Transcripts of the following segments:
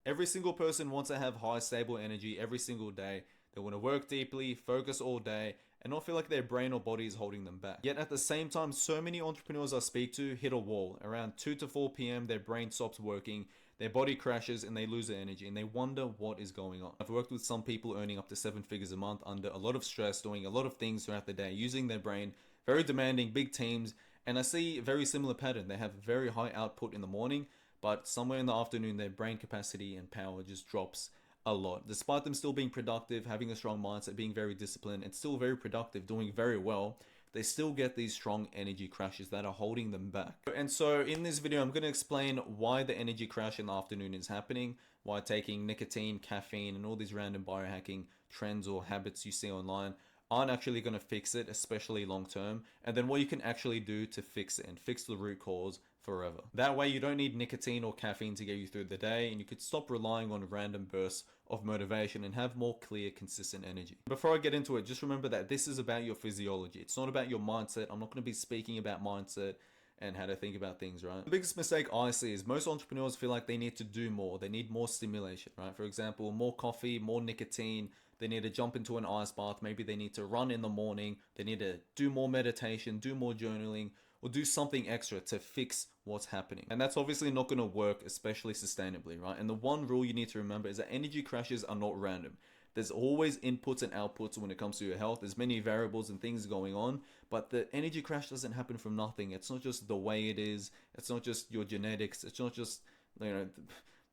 Every single person wants to have high stable energy every single day. They want to work deeply, focus all day, and not feel like their brain or body is holding them back. Yet at the same time, so many entrepreneurs I speak to hit a wall. Around 2 to 4 p.m., their brain stops working, their body crashes, and they lose their energy, and they wonder what is going on. I've worked with some people earning up to 7 figures a month under a lot of stress, doing a lot of things throughout the day, using their brain, very demanding, big teams, and I see a very similar pattern. They have very high output in the morning, but somewhere in the afternoon, their brain capacity and power just drops a lot. Despite them still being productive, having a strong mindset, being very disciplined, and still very productive, doing very well, they still get these strong energy crashes that are holding them back. And so in this video, I'm going to explain why the energy crash in the afternoon is happening, why taking nicotine, caffeine, and all these random biohacking trends or habits you see online aren't actually going to fix it, especially long term, and then what you can actually do to fix it and fix the root cause forever. That way you don't need nicotine or caffeine to get you through the day, and you could stop relying on random bursts of motivation and have more clear, consistent energy. Before I get into it, just remember that this is about your physiology. It's not about your mindset. I'm not going to be speaking about mindset and how to think about things, right? The biggest mistake I see is most entrepreneurs feel like they need to do more. They need more stimulation, right? For example, more coffee, more nicotine. They need to jump into an ice bath. Maybe they need to run in the morning. They need to do more meditation, do more journaling, or do something extra to fix what's happening. And that's obviously not going to work, especially sustainably, right? And the one rule you need to remember is that energy crashes are not random. There's always inputs and outputs when it comes to your health. There's many variables and things going on, but the energy crash doesn't happen from nothing. It's not just the way it is. It's not just your genetics. It's not just,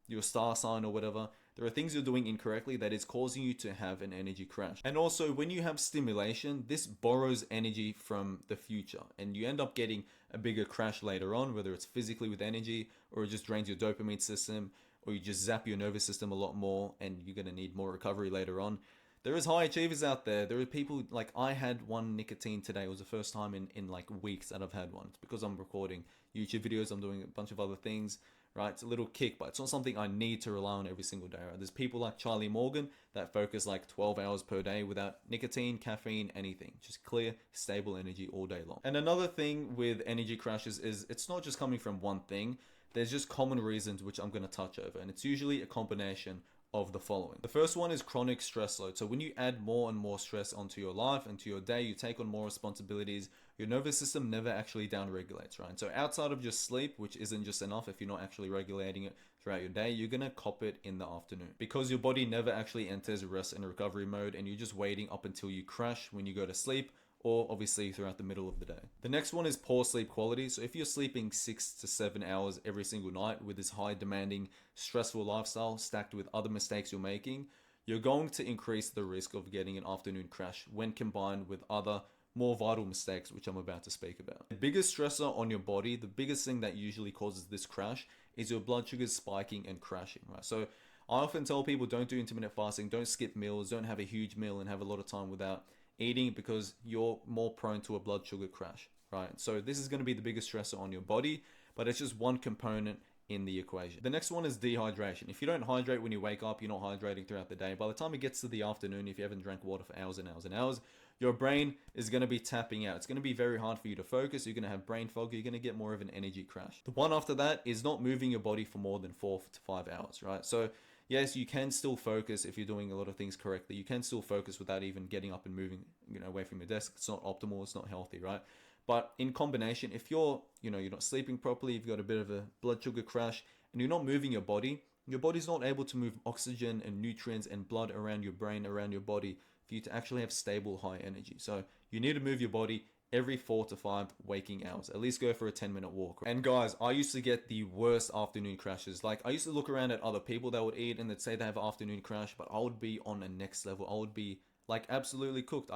your star sign or whatever. There are things you're doing incorrectly that is causing you to have an energy crash. And also, when you have stimulation, this borrows energy from the future, and you end up getting a bigger crash later on, whether it's physically with energy or it just drains your dopamine system, or you just zap your nervous system a lot more and you're going to need more recovery later on. There is high achievers out there. There are people, like I had one nicotine today. It was the first time in like weeks that I've had one. It's because I'm recording YouTube videos. I'm doing a bunch of other things, right? It's a little kick, but it's not something I need to rely on every single day, right? There's people like Charlie Morgan that focus like 12 hours per day without nicotine, caffeine, anything. Just clear, stable energy all day long. And another thing with energy crashes is it's not just coming from one thing. There's just common reasons which I'm going to touch over, and it's usually a combination of the following. The first one is chronic stress load. So when you add more and more stress onto your life and to your day, you take on more responsibilities, your nervous system never actually down regulates, right? So outside of just sleep, which isn't just enough if you're not actually regulating it throughout your day, you're gonna cop it in the afternoon because your body never actually enters rest and recovery mode, and you're just waiting up until you crash when you go to sleep, or obviously throughout the middle of the day. The next one is poor sleep quality. So if you're sleeping 6 to 7 hours every single night with this high demanding, stressful lifestyle stacked with other mistakes you're making, you're going to increase the risk of getting an afternoon crash when combined with other more vital mistakes, which I'm about to speak about. The biggest stressor on your body, the biggest thing that usually causes this crash is your blood sugars spiking and crashing, right? So I often tell people don't do intermittent fasting, don't skip meals, don't have a huge meal and have a lot of time without eating, because you're more prone to a blood sugar crash, right? So this is going to be the biggest stressor on your body, but it's just one component in the equation. The next one is dehydration. If you don't hydrate when you wake up, you're not hydrating throughout the day. By the time it gets to the afternoon, if you haven't drank water for hours and hours and hours, your brain is going to be tapping out. It's going to be very hard for you to focus. You're going to have brain fog. You're going to get more of an energy crash. The one after that is not moving your body for more than 4 to 5 hours, right? So yes, you can still focus if you're doing a lot of things correctly. You can still focus without even getting up and moving, away from your desk. It's not optimal. It's not healthy, right? But in combination, if you're not sleeping properly, you've got a bit of a blood sugar crash, and you're not moving your body's not able to move oxygen and nutrients and blood around your brain, around your body, for you to actually have stable, high energy. So you need to move your body every 4 to 5 waking hours. At least go for a 10-minute walk. And guys, I used to get the worst afternoon crashes. Like, I used to look around at other people that would eat and they'd say they have an afternoon crash, but I would be on a next level. I would be like absolutely cooked.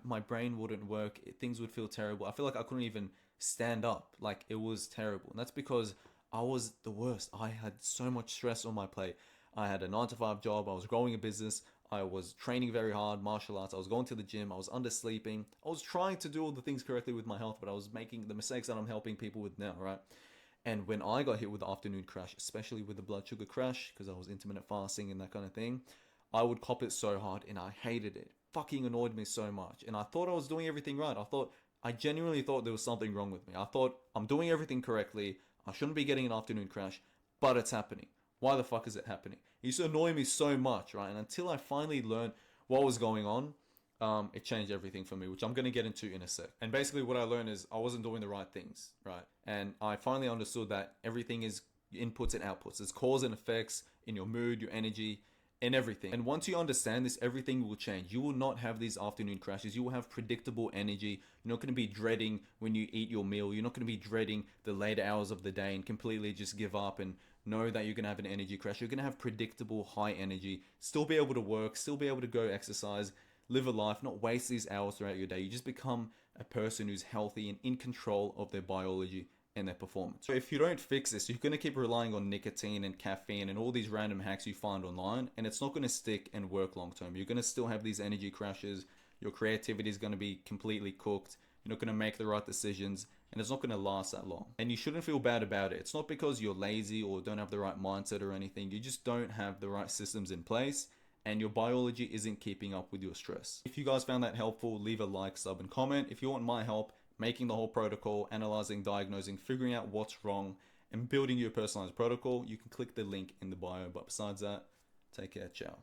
My brain wouldn't work. Things would feel terrible. I feel like I couldn't even stand up. Like, it was terrible. And that's because I was the worst. I had so much stress on my plate. I had a 9-to-5 job. I was growing a business. I was training very hard, martial arts. I was going to the gym. I was undersleeping. I was trying to do all the things correctly with my health, but I was making the mistakes that I'm helping people with now, right? And when I got hit with the afternoon crash, especially with the blood sugar crash, because I was intermittent fasting and that kind of thing, I would cop it so hard and I hated it. Fucking annoyed me so much. And I thought I was doing everything right. I genuinely thought there was something wrong with me. I thought I'm doing everything correctly. I shouldn't be getting an afternoon crash, but it's happening. Why the fuck is it happening? It used to annoy me so much, right? And until I finally learned what was going on, it changed everything for me, which I'm going to get into in a sec. And basically what I learned is I wasn't doing the right things, right? And I finally understood that everything is inputs and outputs. There's cause and effects in your mood, your energy, and everything. And once you understand this, everything will change. You will not have these afternoon crashes. You will have predictable energy. You're not going to be dreading when you eat your meal. You're not going to be dreading the later hours of the day and completely just give up and know that you're going to have an energy crash. You're going to have predictable high energy, still be able to work, still be able to go exercise, live a life, not waste these hours throughout your day. You just become a person who's healthy and in control of their biology and their performance. So if you don't fix this, you're going to keep relying on nicotine and caffeine and all these random hacks you find online, and it's not going to stick and work long term. You're going to still have these energy crashes. Your creativity is going to be completely cooked. You're not going to make the right decisions, and it's not going to last that long. And you shouldn't feel bad about it. It's not because you're lazy or don't have the right mindset or anything. You just don't have the right systems in place, and your biology isn't keeping up with your stress. If you guys found that helpful, leave a like, sub, and comment. If you want my help making the whole protocol, analyzing, diagnosing, figuring out what's wrong, and building your personalized protocol, you can click the link in the bio. But besides that, take care, ciao.